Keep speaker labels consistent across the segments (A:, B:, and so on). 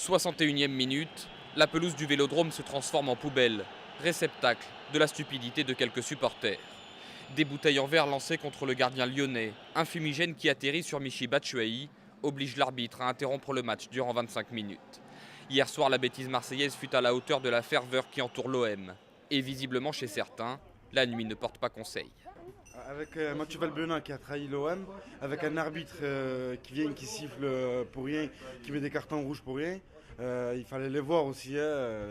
A: 61e minute, la pelouse du Vélodrome se transforme en poubelle, réceptacle de la stupidité de quelques supporters. Des bouteilles en verre lancées contre le gardien lyonnais, un fumigène qui atterrit sur Michy Batshuayi, oblige l'arbitre à interrompre le match durant 25 minutes. Hier soir, la bêtise marseillaise fut à la hauteur de la ferveur qui entoure l'OM. Et visiblement chez certains, la nuit ne porte pas conseil.
B: Avec Mathieu Valbuena qui a trahi l'OM, avec un arbitre qui vient, qui siffle pour rien, qui met des cartons rouges pour rien, il fallait les voir aussi.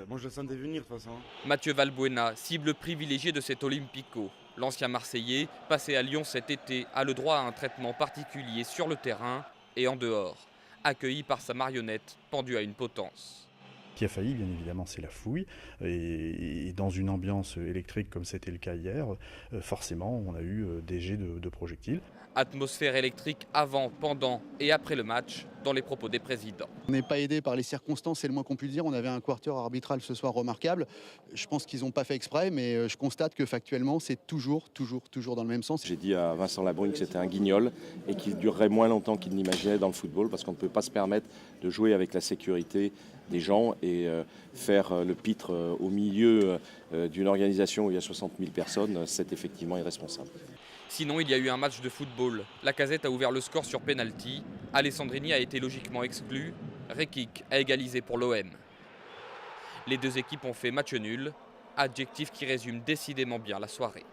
B: Moi je le sentais venir de toute façon.
A: Mathieu Valbuena, cible privilégiée de cet Olympico. L'ancien Marseillais, passé à Lyon cet été, a le droit à un traitement particulier sur le terrain et en dehors, accueilli par sa marionnette pendue à une potence.
C: Ce qui a failli, bien évidemment, c'est la fouille. Et dans une ambiance électrique comme c'était le cas hier, forcément, on a eu des jets de projectiles.
A: Atmosphère électrique avant, pendant et après le match, dans les propos des présidents.
D: On n'est pas aidé par les circonstances, c'est le moins qu'on puisse dire. On avait un quarter arbitral ce soir remarquable. Je pense qu'ils n'ont pas fait exprès, mais je constate que factuellement, c'est toujours dans le même sens.
E: J'ai dit à Vincent Labrune que c'était un guignol et qu'il durerait moins longtemps qu'il n'imaginait dans le football parce qu'on ne peut pas se permettre de jouer avec la sécurité des gens et faire le pitre au milieu d'une organisation où il y a 60 000 personnes, c'est effectivement irresponsable.
A: Sinon, il y a eu un match de football. Lacazette a ouvert le score sur penalty. Alessandrini a été logiquement exclu. Rekik a égalisé pour l'OM. Les deux équipes ont fait match nul, adjectif qui résume décidément bien la soirée.